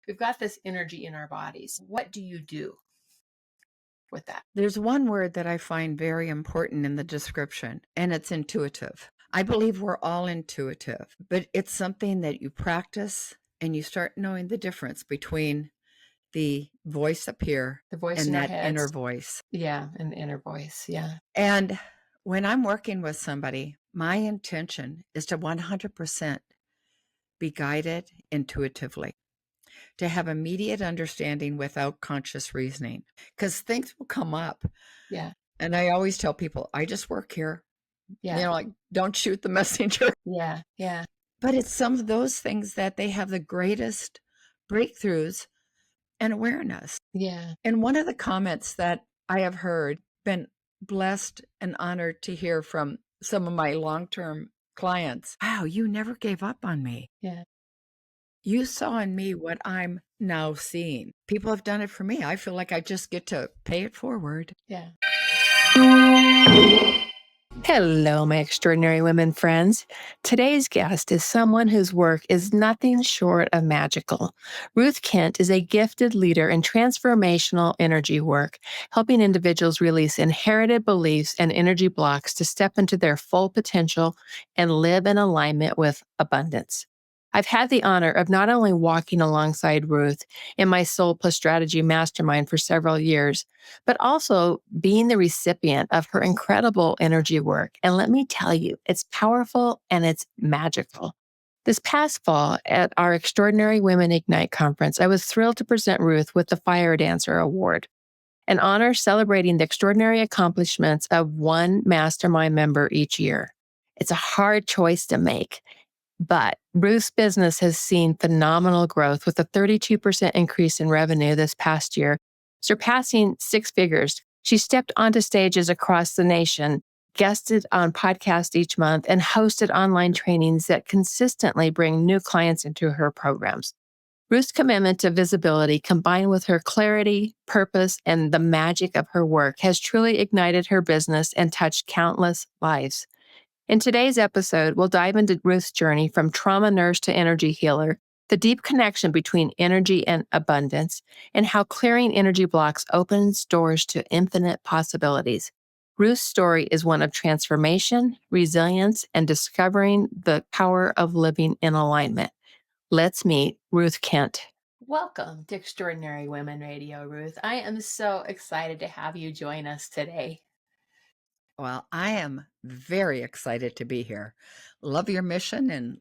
we've got this energy in our bodies. What do you do with that? There's one word that I find very important in the description, and it's intuitive. I believe we're all intuitive, but it's something that you practice and you start knowing the difference between the voice up here The voice and in our that inner heads. voice. Yeah, an inner voice. Yeah. And when I'm working with somebody, my intention is to 100% be guided intuitively, to have immediate understanding without conscious reasoning, because things will come up. Yeah. And I always tell people, I just work here. Yeah. Like, don't shoot the messenger. Yeah. Yeah. But it's some of those things that they have the greatest breakthroughs and awareness. Yeah. And one of the comments that I have heard, been blessed and honored to hear from some of my long-term clients, wow, you never gave up on me. Yeah. You saw in me what I'm now seeing. People have done it for me. I feel like I just get to pay it forward. Yeah. Hello, my extraordinary women friends. Today's guest is someone whose work is nothing short of magical. Ruth Kent is a gifted leader in transformational energy work, helping individuals release inherited beliefs and energy blocks to step into their full potential and live in alignment with abundance. I've had the honor of not only walking alongside Ruth in my Soul Plus Strategy Mastermind for several years, but also being the recipient of her incredible energy work. And let me tell you, it's powerful and it's magical. This past fall at our Extraordinary Women Ignite conference, I was thrilled to present Ruth with the Fire Dancer Award, an honor celebrating the extraordinary accomplishments of one mastermind member each year. It's a hard choice to make, but Ruth's business has seen phenomenal growth with a 32% increase in revenue this past year, surpassing six figures. She stepped onto stages across the nation, guested on podcasts each month, and hosted online trainings that consistently bring new clients into her programs. Ruth's commitment to visibility, combined with her clarity, purpose, and the magic of her work, has truly ignited her business and touched countless lives. In today's episode, we'll dive into Ruth's journey from trauma nurse to energy healer, the deep connection between energy and abundance, and how clearing energy blocks opens doors to infinite possibilities. Ruth's story is one of transformation, resilience, and discovering the power of living in alignment. Let's meet Ruth Kent. Welcome to Extraordinary Women Radio, Ruth. I am so excited to have you join us today. Well, I am very excited to be here. Love your mission and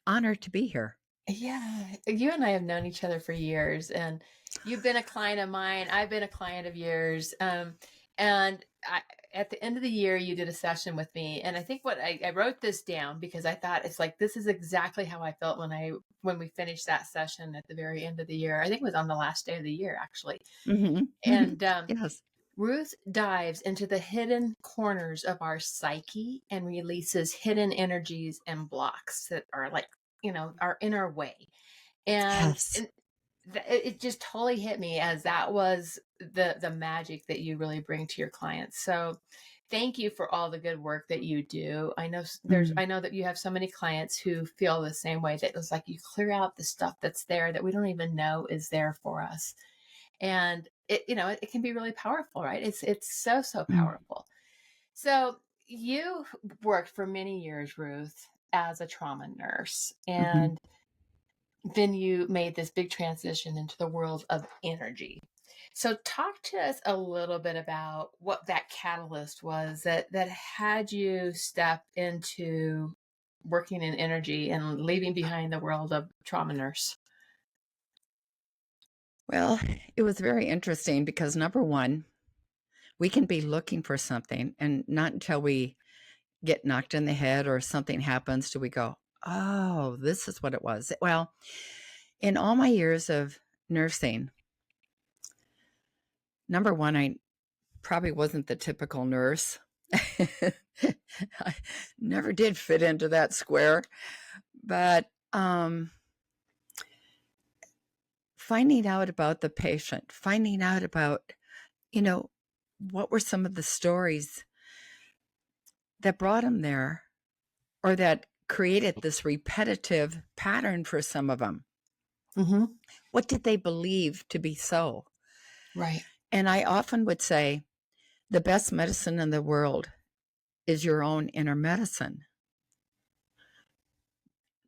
honored to be here. Yeah, you and I have known each other for years, and you've been a client of mine. I've been a client of yours. At the end of the year, you did a session with me, and I think I wrote this down because I thought it's like this is exactly how I felt when we finished that session at the very end of the year. I think it was on the last day of the year, actually. And Yes. Ruth dives into the hidden corners of our psyche and releases hidden energies and blocks that are are in our way. And, Yes. and it just totally hit me as that was the magic that you really bring to your clients. So thank you for all the good work that you do. I know I know that you have so many clients who feel the same way, that it's like you clear out the stuff that's there that we don't even know is there for us. And it can be really powerful, right? It's so powerful. So you worked for many years, Ruth, as a trauma nurse, and then you made this big transition into the world of energy. So talk to us a little bit about what that catalyst was that had you step into working in energy and leaving behind the world of trauma nurse. Well, it was very interesting because number one, we can be looking for something and not until we get knocked in the head or something happens do we go, oh, this is what it was. Well, in all my years of nursing, number one, I probably wasn't the typical nurse. I never did fit into that square. But finding out about the patient, finding out about, what were some of the stories that brought them there or that created this repetitive pattern for some of them. Mm-hmm. What did they believe to be so? Right. And I often would say the best medicine in the world is your own inner medicine.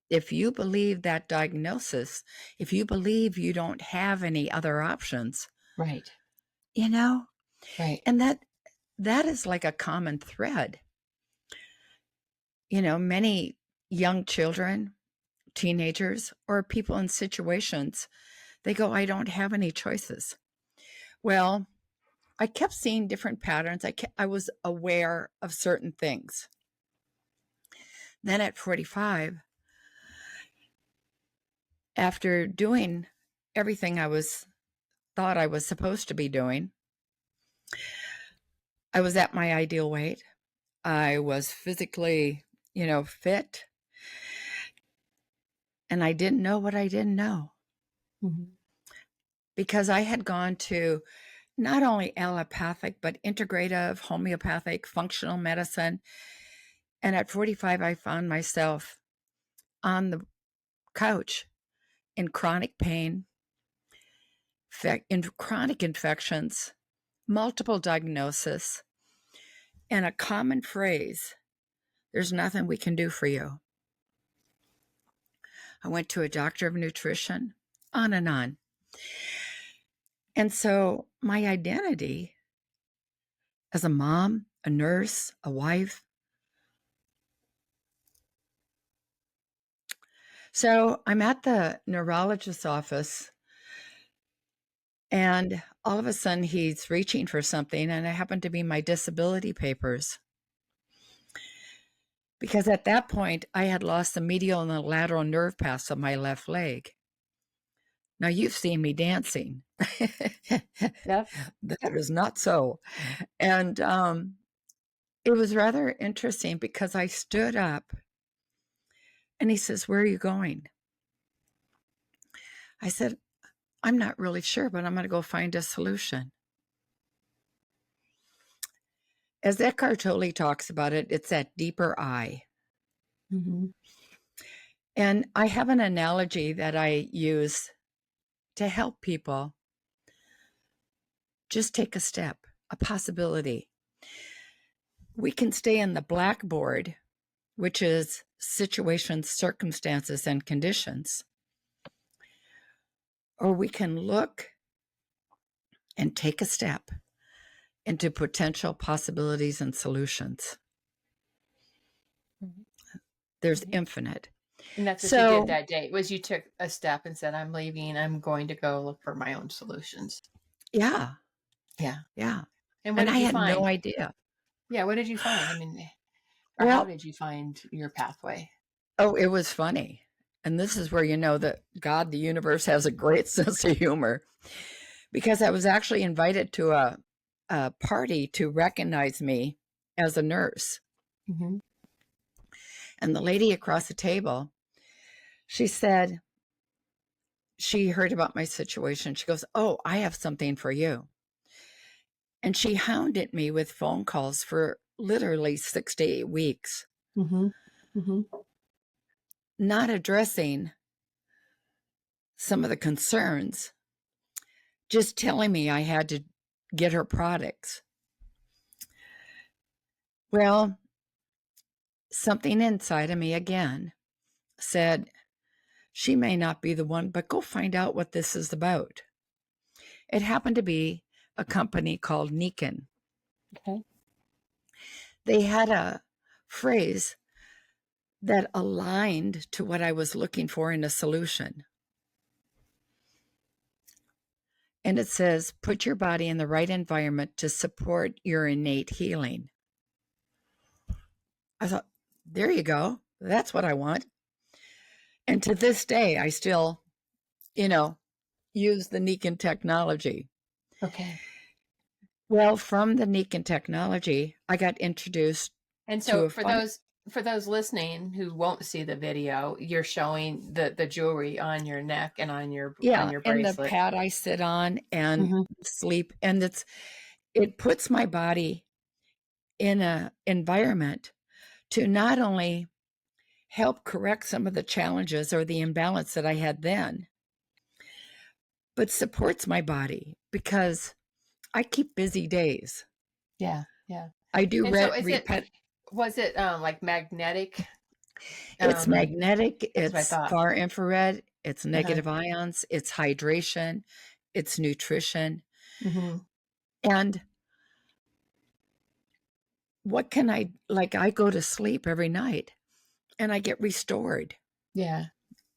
If you believe that diagnosis, if you believe you don't have any other options, Right. you know, Right. and that is like a common thread. Many young children, teenagers, or people in situations, they go, I don't have any choices. Well, I kept seeing different patterns. I was aware of certain things. Then at 45, after doing everything thought I was supposed to be doing, I was at my ideal weight. I was physically, fit, and I didn't know what I didn't know Mm-hmm. because I had gone to not only allopathic, but integrative, homeopathic, functional medicine. And at 45, I found myself on the couch in chronic pain, in chronic infections, multiple diagnoses, and a common phrase, there's nothing we can do for you. I went to a doctor of nutrition, on and on. And so my identity as a mom, a nurse, a wife. So I'm at the neurologist's office, and all of a sudden he's reaching for something, and it happened to be my disability papers. Because at that point, I had lost the medial and the lateral nerve paths of my left leg. Now, you've seen me dancing. Yep. That is not so. And it was rather interesting because I stood up and he says, where are you going? I said, I'm not really sure, but I'm going to go find a solution. As Eckhart Tolle talks about it, it's that deeper I. Mm-hmm. And I have an analogy that I use to help people just take a step, a possibility. We can stay in the blackboard, which is situations, circumstances, and conditions, or we can look and take a step into potential possibilities and solutions. There's infinite. And that's what you did that day, was you took a step and said, I'm leaving. I'm going to go look for my own solutions. Yeah. Yeah. Yeah. And what did I you had find? no idea. Yeah. What did you find? I mean, or how Well, did you find your pathway? oh, it was funny. And this is where you know that God, the universe, has a great sense of humor. Because I was actually invited to a party to recognize me as a nurse. Mm-hmm. And the lady across the table, she said, she heard about my situation. She goes, oh, I have something for you. And she hounded me with phone calls for literally 6 to 8 weeks, Mm-hmm. Mm-hmm. not addressing some of the concerns, just telling me I had to get her products. Well, something inside of me again said, she may not be the one, but go find out what this is about. It happened to be a company called Niken. Okay. They had a phrase that aligned to what I was looking for in a solution. And it says, put your body in the right environment to support your innate healing. I thought, there you go. That's what I want. And to this day, I still, use the Niken technology. Okay. Well, from the Niken technology, I got introduced And to so a funny. for those listening who won't see the video, you're showing the jewelry on your neck and on your And the bracelet. pad I sit on and Mm-hmm. sleep, and it puts my body in an environment to not only help correct some of the challenges or the imbalance that I had then, but supports my body because I keep busy days. Yeah. Yeah. I do And so was it like magnetic? It's magnetic, That's what I it's thought. far infrared, it's Uh-huh. negative ions, it's hydration, it's nutrition. Mm-hmm. And what can I go to sleep every night and I get restored. Yeah.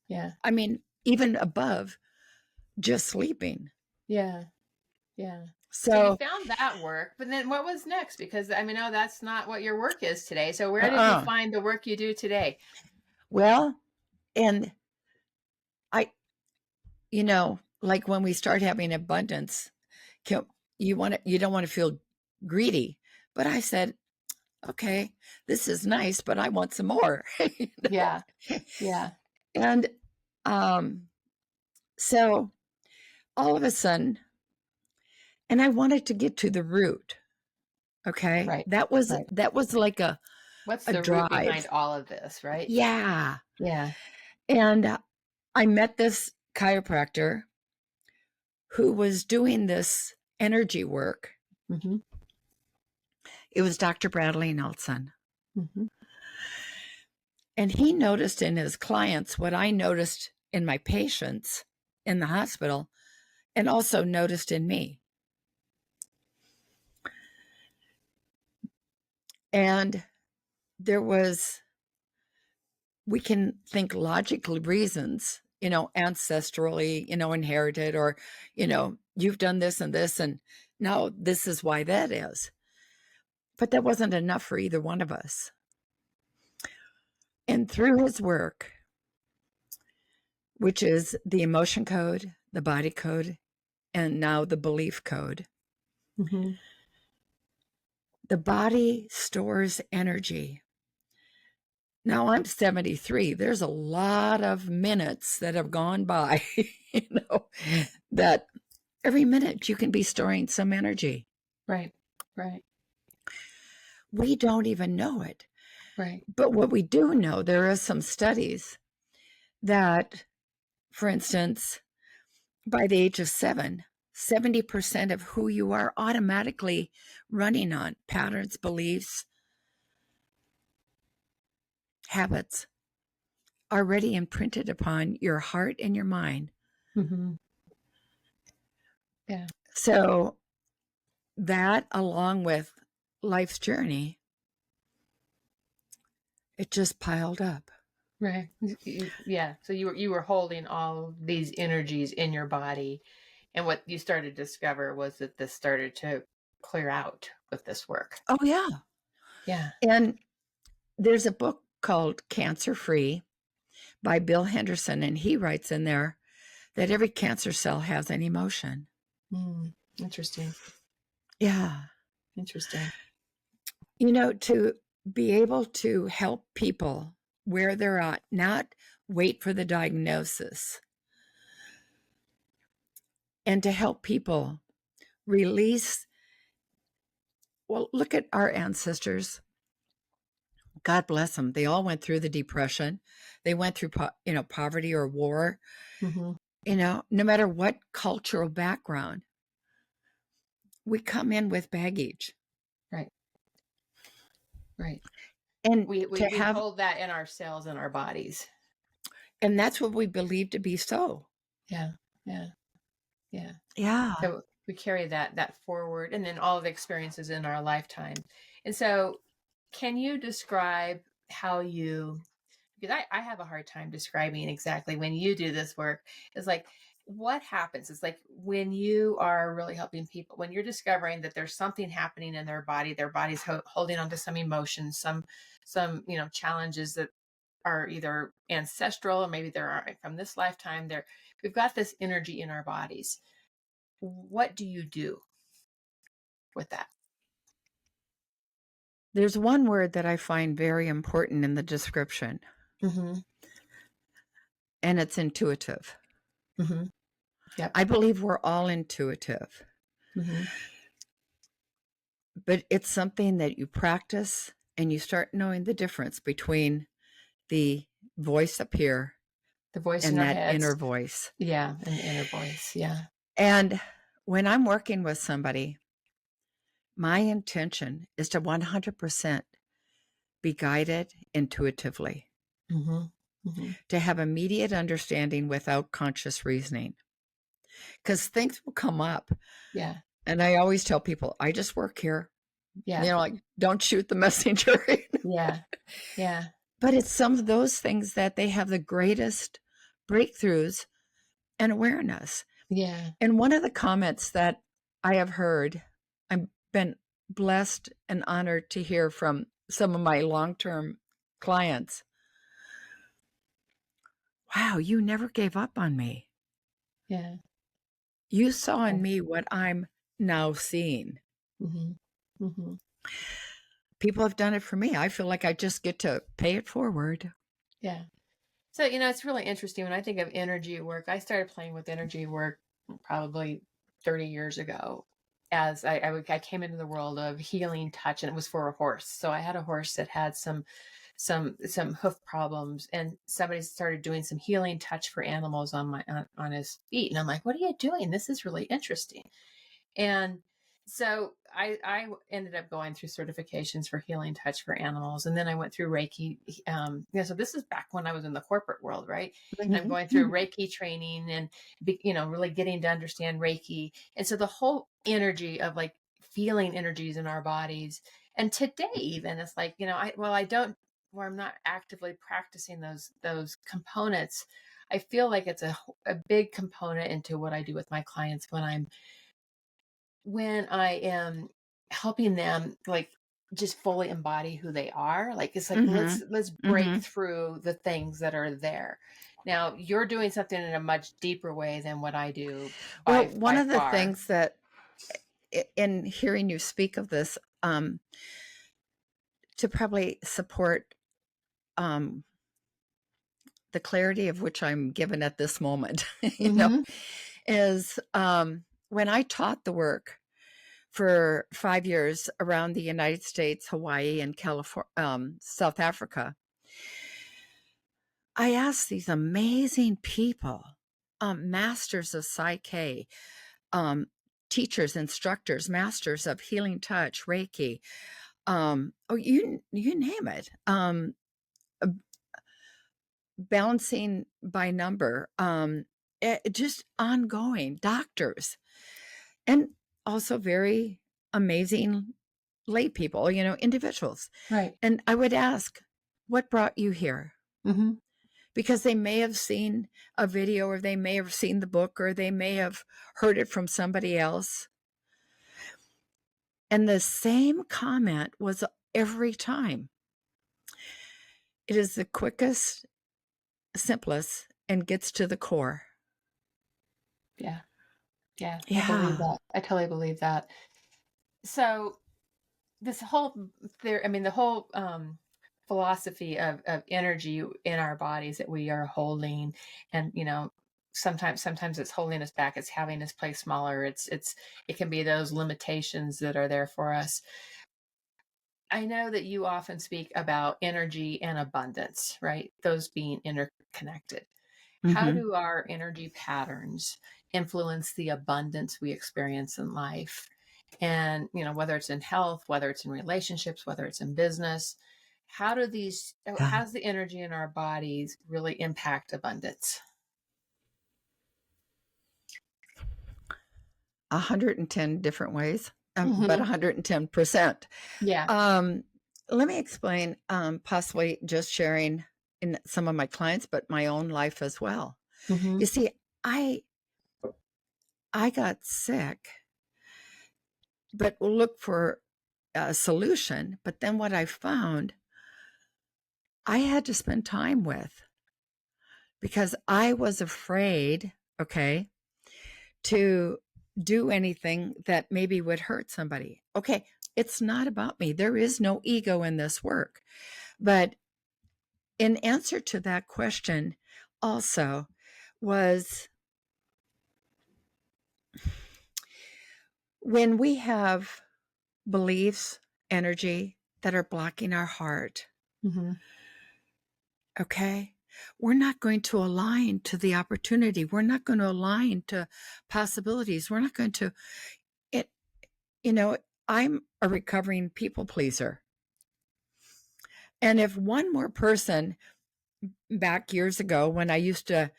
Yeah. I mean, even above just sleeping. Yeah. Yeah. So you So, found that work, but then what was next? Because I mean, no, that's not what your work is today. So where did you uh-uh. find the work you do today? Well, and I, like when we start having abundance, can, you don't want to feel greedy. But I said, okay, this is nice, but I want some more. know? Yeah. Yeah. And um, so all of a sudden, and I wanted to get to the root. Okay. Right. Right. That was like What's a the root behind drive. all of this, right? Yeah. Yeah. And I met this chiropractor who was doing this energy work. Mm-hmm. It was Dr. Bradley Nelson. Mm-hmm. And he noticed in his clients what I noticed in my patients in the hospital and also noticed in me. And there was, we can think logical reasons, ancestrally, inherited, or, you've done this and this, and now this is why that is. But that wasn't enough for either one of us. And through his work, which is the emotion code, the body code, and now the belief code, Mm-hmm. the body stores energy. Now I'm 73. There's a lot of minutes that have gone by, that every minute you can be storing some energy. Right. Right. We don't even know it. Right. But what we do know, there are some studies that, for instance, by the age of 70% of who you are automatically running on patterns, beliefs, habits already imprinted upon your heart and your mind. Mm-hmm. Yeah. So that, along with life's journey, it just piled up. Right. Yeah. So you were holding all these energies in your body, and what you started to discover was that this started to clear out with this work. Oh, yeah. Yeah. And there's a book called Cancer Free by Bill Henderson, and he writes in there that every cancer cell has an emotion. Interesting. Yeah. Interesting. To be able to help people where they're at, not wait for the diagnosis, and to help people release. Well, look at our ancestors. God bless them. They all went through the Depression. They went through, poverty or war. Mm-hmm. No matter what cultural background, we come in with baggage. Right. Right. And We hold that in our cells and our bodies. and that's what we believe to be so. Yeah. Yeah. Yeah. Yeah. So we carry that forward, and then all the experiences in our lifetime. And so, can you describe how you? Because I have a hard time describing exactly when you do this work. It's like what happens. It's like when you are really helping people, when you're discovering that there's something happening in their body's holding on to some emotions, some challenges that are either ancestral or maybe they're from this lifetime. We've got this energy in our bodies. What do you do with that? There's one word that I find very important in the description, Mm-hmm. and it's intuitive. Mm-hmm. Yep. I believe we're all intuitive, Mm-hmm. but it's something that you practice and you start knowing the difference between the voice up here The voice in and our that inner heads. voice. Yeah, and the inner voice. Yeah. And when I'm working with somebody, my intention is to 100% be guided intuitively, to have immediate understanding without conscious reasoning. Because things will come up. Yeah. And I always tell people, I just work here. Yeah. You know, like, don't shoot the messenger. Yeah. Yeah. But it's some of those things that they have the greatest breakthroughs and awareness. Yeah. And one of the comments that I have heard, I've been blessed and honored to hear from some of my long-term clients. Wow, you never gave up on me. Yeah. You saw in me what I'm now seeing. Mm-hmm. Mm-hmm. People have done it for me. I feel like I just get to pay it forward. Yeah. So, it's really interesting when I think of energy work. I started playing with energy work probably 30 years ago as I came into the world of healing touch, and it was for a horse. So I had a horse that had some hoof problems, and somebody started doing some healing touch for animals on his feet. And I'm like, what are you doing? This is really interesting. And so I ended up going through certifications for healing touch for animals. And then I went through Reiki. So this is back when I was in the corporate world, right? And I'm going through Reiki training and, really getting to understand Reiki. And so the whole energy of like feeling energies in our bodies. And today, even it's like, I don't, where I'm not actively practicing those components. I feel like it's a big component into what I do with my clients when I am helping them like just fully embody who they are. Like it's like let's break through the things that are there. Now you're doing something in a much deeper way than what I do Well, by one of the far. things that in hearing you speak of this, to probably support the clarity of which I'm given at this moment, is when I taught the work for 5 years around the United States, Hawaii, and California, South Africa. I asked these amazing people, masters of Psyche, teachers, instructors, masters of healing touch, Reiki, you name it, balancing by number, just ongoing doctors, and also very amazing lay people, individuals. Right. And I would ask, what brought you here? Because they may have seen a video, or they may have seen the book, or they may have heard it from somebody else. And the same comment was every time. It is the quickest, simplest, and gets to the core. Yeah. Yeah. Yeah. I believe that. I totally believe that. So this whole the whole philosophy of energy in our bodies that we are holding, and sometimes it's holding us back, it's having us play smaller, it can be those limitations that are there for us. I know that you often speak about energy and abundance, right? Those being interconnected. How do our energy patterns influence the abundance we experience in life? And, whether it's in health, whether it's in relationships, whether it's in business, how's the energy in our bodies really impact abundance? 110 different ways, but 110%. Yeah. Let me explain, possibly just sharing in some of my clients, but my own life as well. You see, I got sick, but we'll look for a solution. But then what I found, I had to spend time with, because I was afraid, to do anything that maybe would hurt somebody. Okay, it's not about me. There is no ego in this work. But in answer to that question also was, when we have beliefs, energy that are blocking our heart, okay, we're not going to align to the opportunity. We're not going to align to possibilities. We're not going to, it, I'm a recovering people pleaser. And if one more person back years ago when I used to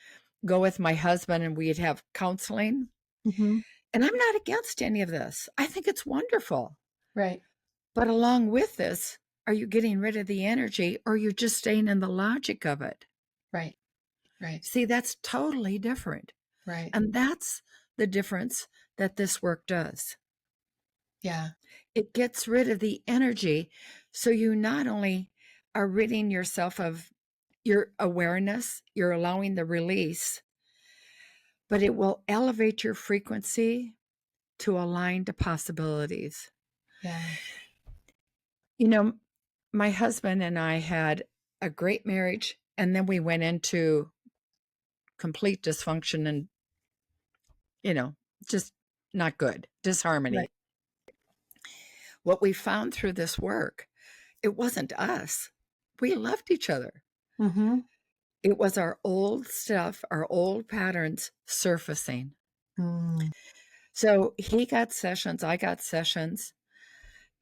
go with my husband and we'd have counseling, Mm-hmm. and I'm not against any of this. I think it's wonderful. Right. But along with this, are you getting rid of the energy or are you just staying in the logic of it? Right. Right. See, that's totally different. Right. And that's the difference that this work does. Yeah. It gets rid of the energy. So you not only are ridding yourself of your awareness, you're allowing the release, but it will elevate your frequency to align to possibilities. Yeah. My husband and I had a great marriage, and then we went into complete dysfunction and, just not good, disharmony. Right. What we found through this work, it wasn't us. We loved each other. Mm-hmm. It was our old stuff, our old patterns surfacing. Mm. So he got sessions, I got sessions,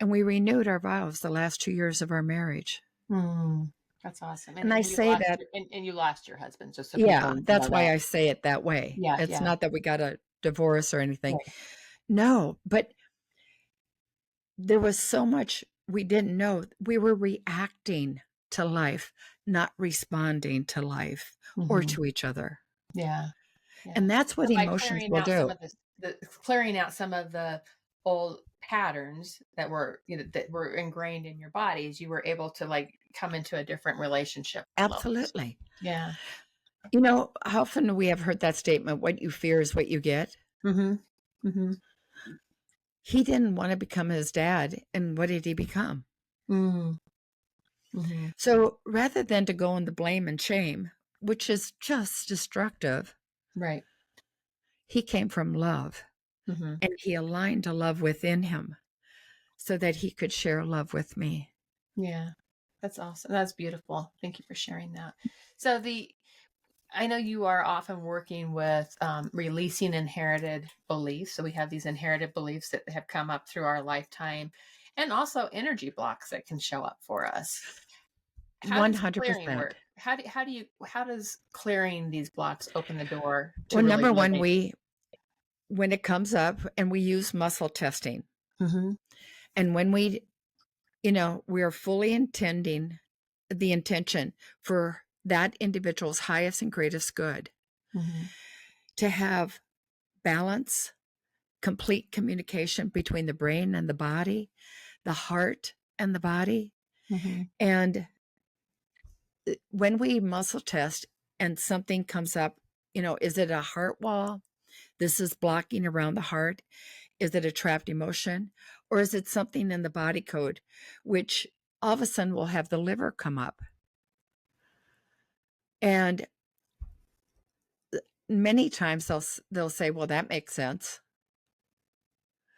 and we renewed our vows the last 2 years of our marriage. Mm. That's awesome. And I you say lost that, and you lost your husband, just so yeah, people know that's why that. I say it that way. Yeah. It's Yeah. not that we got a divorce or anything. Right. No, but there was so much we didn't know. We were reacting to life, not responding to life or Mm-hmm. to each other. Yeah. Yeah. And that's what So by emotions will do. clearing out some of the old patterns that were ingrained in your bodies, you were able to like come into a different relationship flow. Absolutely. Yeah. How often we have heard that statement, what you fear is what you get? Mm-hmm. Mm-hmm. He didn't want to become his dad. And what did he become? Mm-hmm. Mm-hmm. So rather than to go in the blame and shame, which is just destructive, Right. he came from love Mm-hmm. and he aligned to love within him so that he could share love with me. Yeah. That's awesome. That's beautiful. Thank you for sharing that. So I know you are often working with releasing inherited beliefs. So we have these inherited beliefs that have come up through our lifetime, and also energy blocks that can show up for us. How does clearing 100%. work? How does clearing these blocks open the door to Well, really number one, living? when it comes up and we use muscle testing, Mm-hmm. and when we are fully intending the intention for that individual's highest and greatest good, Mm-hmm. to have balance, complete communication between the brain and the body, the heart and the body. Mm-hmm. And when we muscle test and something comes up, is it a heart wall? This is blocking around the heart. Is it a trapped emotion? Or is it something in the body code, which all of a sudden will have the liver come up? And many times they'll say, well, that makes sense.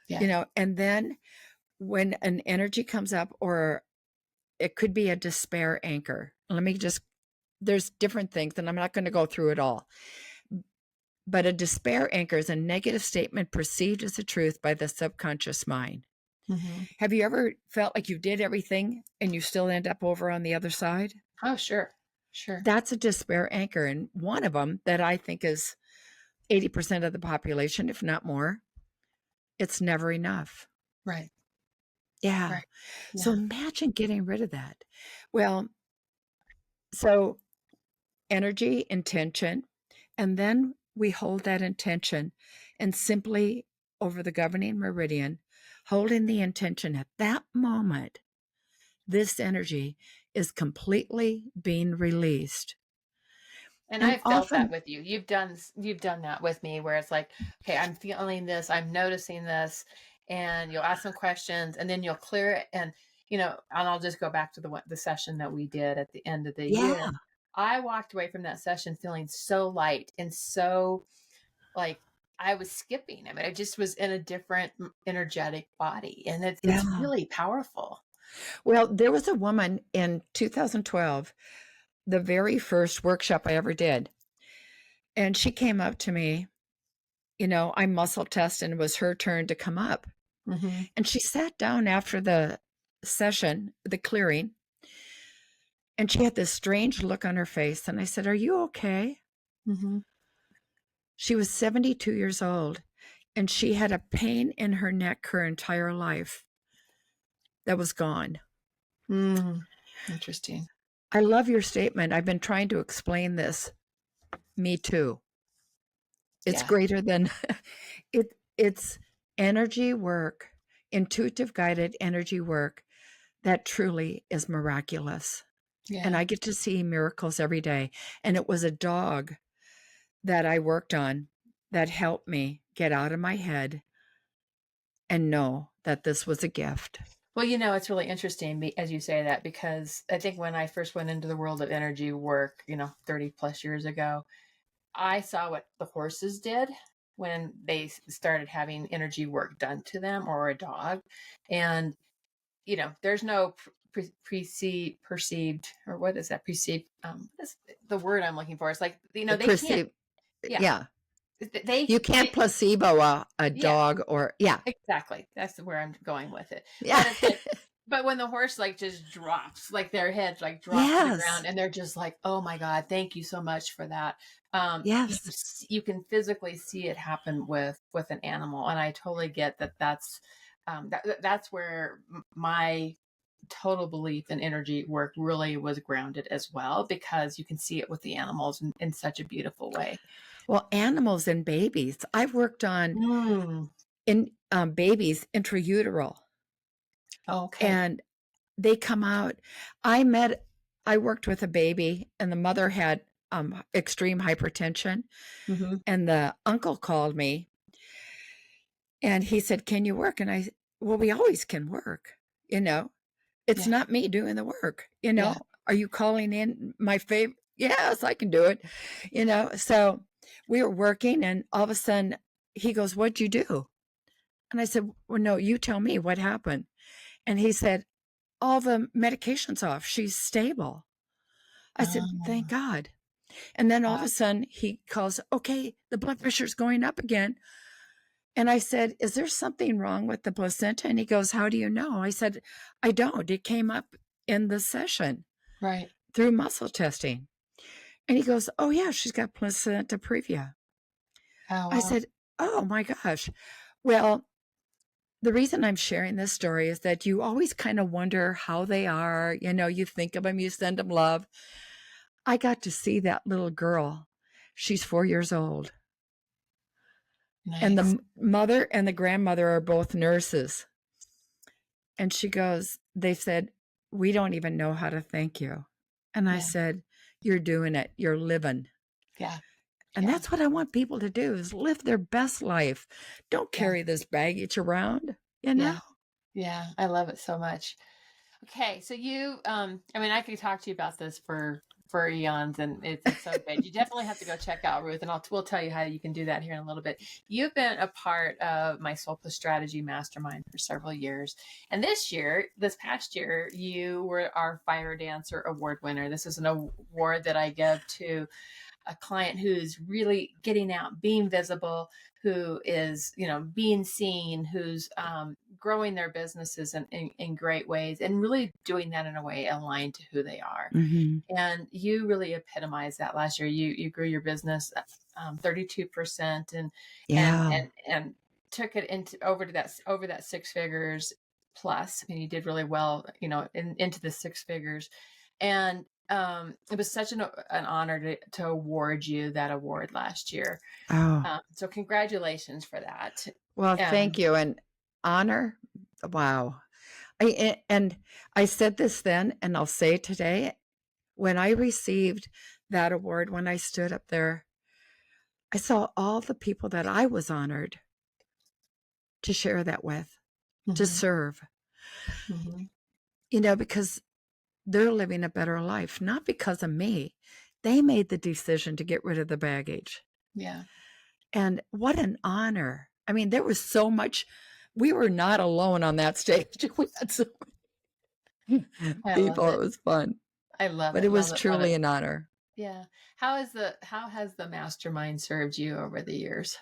Yeah. And then when an energy comes up, or it could be a despair anchor. There's different things, and I'm not going to go through it all. But a despair anchor is a negative statement perceived as the truth by the subconscious mind. Mm-hmm. Have you ever felt like you did everything and you still end up over on the other side? Oh, sure. Sure. That's a despair anchor. And one of them that I think is 80% of the population, if not more, it's never enough. Right. Yeah. Right. So Yeah. imagine getting rid of that. Well, so energy, intention, and then we hold that intention and simply over the governing meridian, holding the intention at that moment, this energy is completely being released. And And I've felt that often, with you. You've done that with me where it's like, okay, I'm feeling this, I'm noticing this, and you'll ask some questions and then you'll clear it. And and I'll just go back to the session that we did at the end of the year. yeah, I walked away from that session feeling so light and so like I was skipping. I mean, I just was in a different energetic body, and it's yeah. really powerful. Well, there was a woman in 2012. the very first workshop I ever did. And she came up to me, I muscle test, and it was her turn to come up. Mm-hmm. And she sat down after the session, the clearing, and she had this strange look on her face. And I said, "Are you okay?" Mm-hmm. She was 72 years old, and she had a pain in her neck her entire life that was gone. Interesting. I love your statement. I've been trying to explain this. Me too. It's Yeah. greater than it's energy work, intuitive guided energy work that truly is miraculous. And Yeah. I get to see miracles every day. And it was a dog that I worked on that helped me get out of my head and know that this was a gift. Well, it's really interesting as you say that, because I think when I first went into the world of energy work, 30 plus years ago, I saw what the horses did when they started having energy work done to them, or a dog. And, there's no perceived, or what is that? Perceived, what is the word I'm looking for? It's like, they can't, yeah, Yeah. You can't they placebo a yeah, dog or, yeah. exactly. That's where I'm going with it. Yeah. But it's like, but when the horse just drops, like their head drops to the Yes. ground, and they're just like, "Oh my God, thank you so much for that." Yes. You can physically see it happen with an animal, and I totally get that. That's where my total belief in energy work really was grounded as well, because you can see it with the animals in such a beautiful way. Well, animals and babies. I've worked on in babies intrauteral. Okay. And they come out. I worked with a baby, and the mother had extreme hypertension. Mm-hmm. And the uncle called me, and he said, "Can you work?" And well, we always can work. It's Yeah. not me doing the work. Yeah. Are you calling in my favorite? Yes, I can do it. So we were working, and all of a sudden he goes, "What'd you do?" And I said, "Well, no, you tell me what happened." And he said, "All the medication's off. She's stable." I said, "Thank Um, God." And then all of wow. a sudden he calls, "Okay, the blood pressure's going up again." And I said, "Is there something wrong with the placenta?" And he goes, "How do you know?" I said, "I don't. It came up in the session Right. through muscle testing." And he goes, "Oh yeah, she's got placenta previa." Oh, I wow. said, "Oh my gosh." Well, the reason I'm sharing this story is that you always kind of wonder how they are. You think of them, you send them love. I got to see that little girl. She's 4 years old. And Nice. the mother and the grandmother are both nurses. And they said, "We don't even know how to thank you." And I Yeah. said, "You're doing it. You're living." Yeah. And Yeah. that's what I want people to do, is live their best life. Don't Yeah. carry this baggage around, Yeah. Yeah. I love it so much. Okay. So I could talk to you about this for eons, and it's so good. You definitely have to go check out Ruth, and we'll tell you how you can do that here in a little bit. You've been a part of my Soul Plus Strategy Mastermind for several years. And this past year, you were our Fire Dancer Award winner. This is an award that I give to a client who's really getting out, being visible, who is, being seen, who's growing their businesses in great ways, and really doing that in a way aligned to who they are. Mm-hmm. And you really epitomized that last year. You grew your business 32%, and Yeah. and took it over that six figures plus. And you did really well, into the six figures. And it was such an honor to award you that award last year. Oh, So congratulations for that. well, thank you. And honor. Wow. And I said this then, and I'll say it today. When I received that award, when I stood up there, I saw all the people that I was honored to share that with, to Mm-hmm. serve, Mm-hmm. because they're living a better life, not because of me. They made the decision to get rid of the baggage. Yeah. And what an honor. I mean, there was so much. We were not alone on that stage. We had so many I love people. It it. was fun. I love But it. it Love was it. Love it. truly an honor. Yeah. How has the mastermind served you over the years?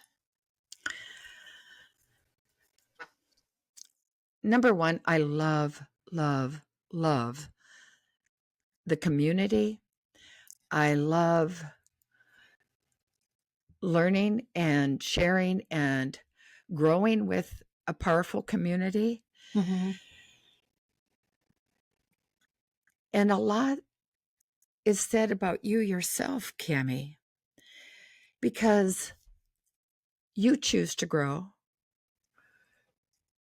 Number one, I love, love, love the community. I love learning and sharing and growing with a powerful community. Mm-hmm. And a lot is said about you yourself, Cami, because you choose to grow.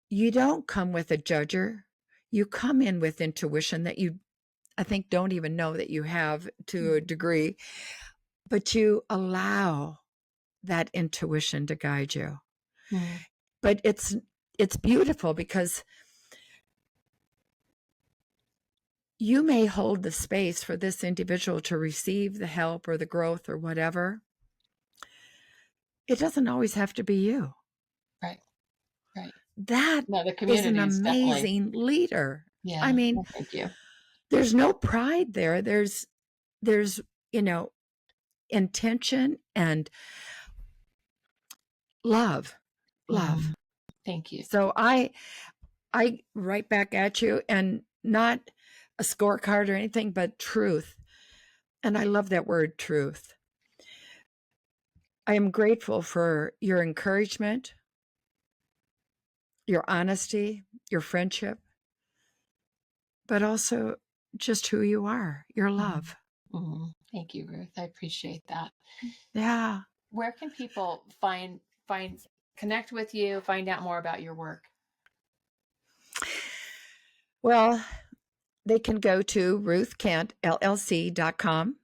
You don't come with a judger. You come in with intuition that you, I think, don't even know that you have to a degree, but you allow that intuition to guide you. Mm-hmm. But it's beautiful because you may hold the space for this individual to receive the help or the growth or whatever. It doesn't always have to be you. Right. Right. That No, the is an community is definitely. amazing leader. I Yeah. mean, Well, thank you. there's no pride there. There's, intention and love. Mm-hmm. Love. Thank you. So I write back at you, and not a scorecard or anything, but truth. And I love that word, truth. I am grateful for your encouragement, your honesty, your friendship, but also just who you are, your love. Mm-hmm. Thank you, Ruth. I appreciate that. Yeah. Where can people find connect with you, find out more about your work? Well, they can go to ruthkentllc.com,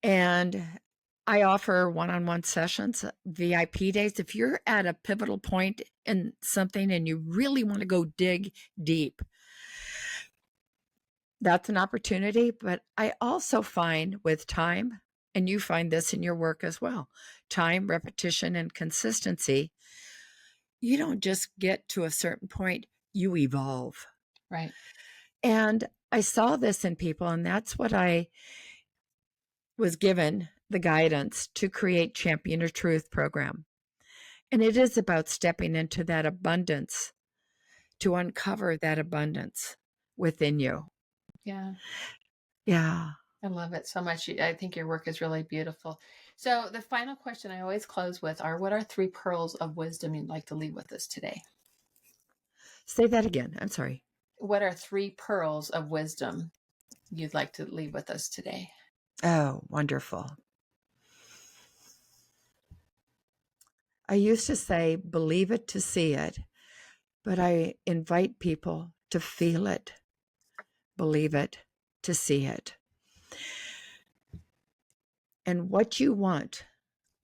and I offer one-on-one sessions, VIP days. If you're at a pivotal point in something and you really want to go dig deep, that's an opportunity. But I also find with time, and you find this in your work as well, time, repetition, and consistency, you don't just get to a certain point, you evolve. Right. And I saw this in people, and that's what I was given the guidance to create Champion of Truth program. And it is about stepping into that abundance, to uncover that abundance within you. Yeah. Yeah. I love it so much. I think your work is really beautiful. So the final question I always close with are, what are 3 pearls of wisdom you'd like to leave with us today? Say that again. I'm sorry. What are 3 pearls of wisdom you'd like to leave with us today? Oh, wonderful. I used to say, believe it to see it, but I invite people to feel it, believe it to see it. And what you want,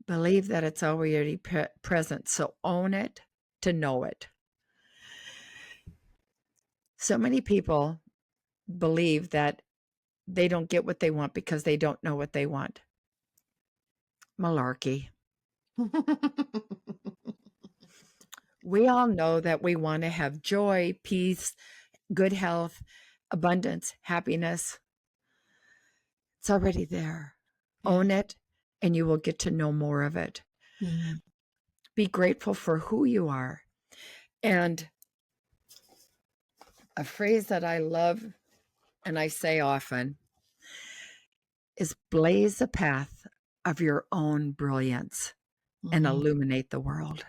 believe that it's already present. So own it to know it. So many people believe that they don't get what they want because they don't know what they want. Malarkey. We all know that we want to have joy, peace, good health, abundance, happiness. It's already there. Yeah. Own it, and you will get to know more of it. Mm-hmm. Be grateful for who you are. And a phrase that I love and I say often is blaze a path of your own brilliance and illuminate the world.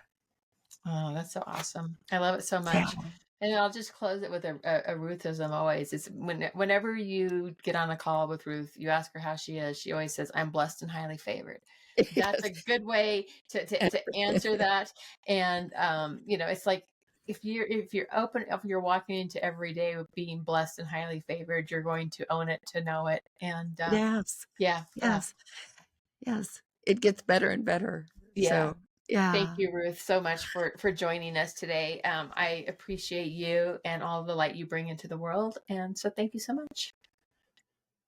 Oh, that's so awesome. I love it so Yeah. much. And I'll just close it with a Ruthism always. It's whenever you get on a call with Ruth, you ask her how she is. She always says, "I'm blessed and highly favored." That's a Yes. good way to answer that. And it's like if you're open, if you're walking into every day with being blessed and highly favored, you're going to own it to know it. And Yes. yeah, Yes. Yes. It gets better and better. yeah. So, Thank yeah. you, Ruth, so much for joining us today. I appreciate you and all the light you bring into the world. And so thank you so much.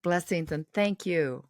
Blessings and thank you.